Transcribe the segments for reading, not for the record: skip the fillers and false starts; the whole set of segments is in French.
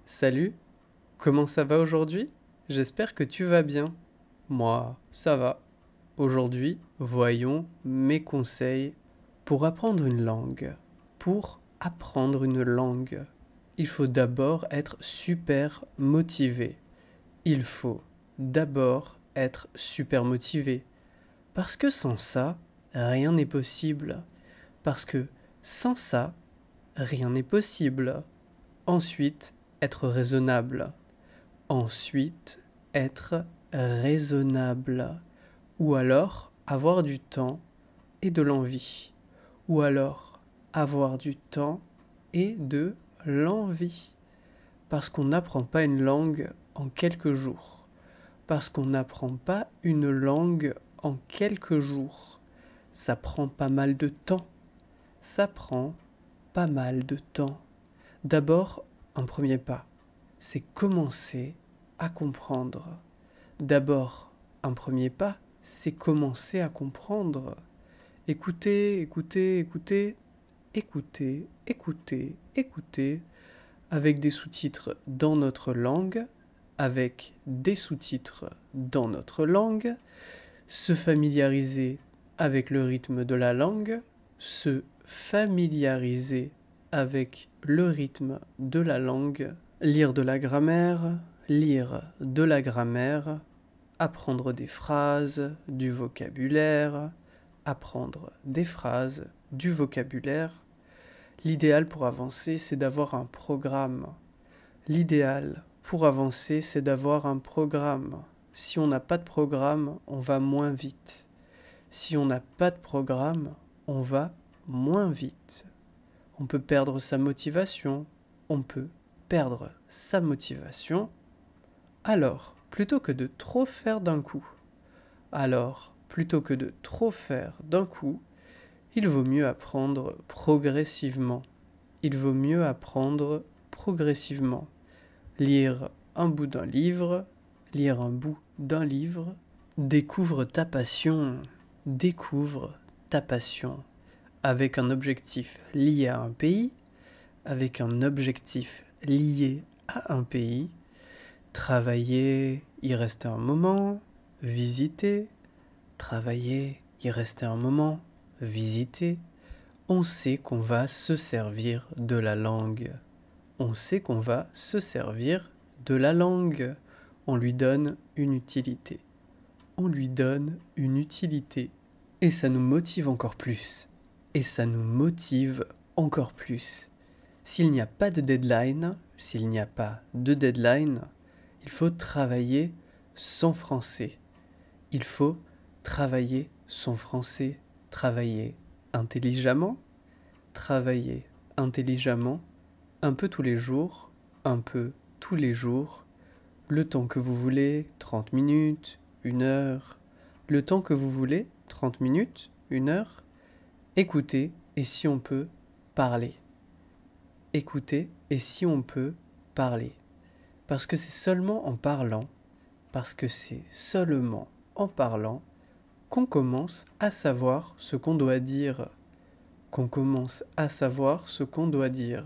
Salut, comment ça va aujourd'hui? J'espère que tu vas bien. Moi, ça va. Aujourd'hui, voyons mes conseils pour apprendre une langue. Pour apprendre une langue, il faut d'abord être super motivé. Il faut d'abord être super motivé. Parce que sans ça, rien n'est possible. Parce que sans ça, rien n'est possible. Ensuite, être raisonnable. Ensuite, être raisonnable. Ou alors, avoir du temps et de l'envie. Ou alors, avoir du temps et de l'envie. Parce qu'on n'apprend pas une langue en quelques jours. Parce qu'on n'apprend pas une langue en quelques jours. Ça prend pas mal de temps. Ça prend pas mal de temps. D'abord, un premier pas, c'est commencer à comprendre. D'abord, un premier pas, c'est commencer à comprendre. Écoutez, écoutez, écoutez, écoutez, écoutez, écoutez, avec des sous-titres dans notre langue, avec des sous-titres dans notre langue, se familiariser avec le rythme de la langue, se familiariser avec le rythme de la langue, lire de la grammaire, apprendre des phrases, du vocabulaire, apprendre des phrases, du vocabulaire. L'idéal pour avancer, c'est d'avoir un programme. L'idéal pour avancer, c'est d'avoir un programme. Si on n'a pas de programme, on va moins vite. Si on n'a pas de programme, on va moins vite. On peut perdre sa motivation. On peut perdre sa motivation. Alors, plutôt que de trop faire d'un coup, il vaut mieux apprendre progressivement. Il vaut mieux apprendre progressivement. Lire un bout d'un livre, lire un bout d'un livre. Découvre ta passion. Découvre ta passion. Avec un objectif lié à un pays, avec un objectif lié à un pays. Travailler, y rester un moment, visiter. Travailler, y rester un moment, visiter. On sait qu'on va se servir de la langue. On sait qu'on va se servir de la langue. On lui donne une utilité. On lui donne une utilité. Et ça nous motive encore plus. Et ça nous motive encore plus. S'il n'y a pas de deadline, il faut travailler son français. Il faut travailler son français. Travailler intelligemment. Travailler intelligemment. Un peu tous les jours. Un peu tous les jours. Le temps que vous voulez, 30 minutes, 1 heure. Le temps que vous voulez, 30 minutes, 1 heure. Écoutez, et si on peut, parler. Écoutez, et si on peut, parler. Parce que c'est seulement en parlant, qu'on commence à savoir ce qu'on doit dire. Qu'on commence à savoir ce qu'on doit dire.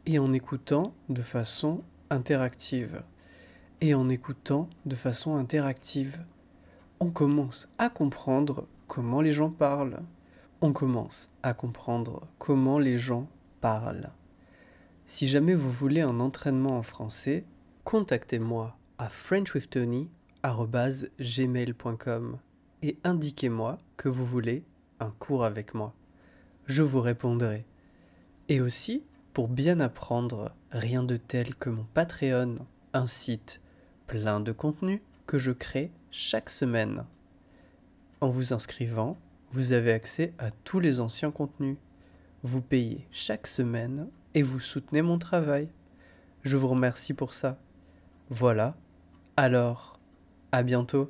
Et en écoutant de façon interactive. On commence à comprendre comment les gens parlent. Si jamais vous voulez un entraînement en français, contactez-moi à frenchwithtony@gmail.com et indiquez-moi que vous voulez un cours avec moi. Je vous répondrai. Et aussi, pour bien apprendre, rien de tel que mon Patreon, un site plein de contenu que je crée chaque semaine. En vous inscrivant, vous avez accès à tous les anciens contenus. Vous payez chaque semaine et vous soutenez mon travail. Je vous remercie pour ça. Voilà. Alors, à bientôt.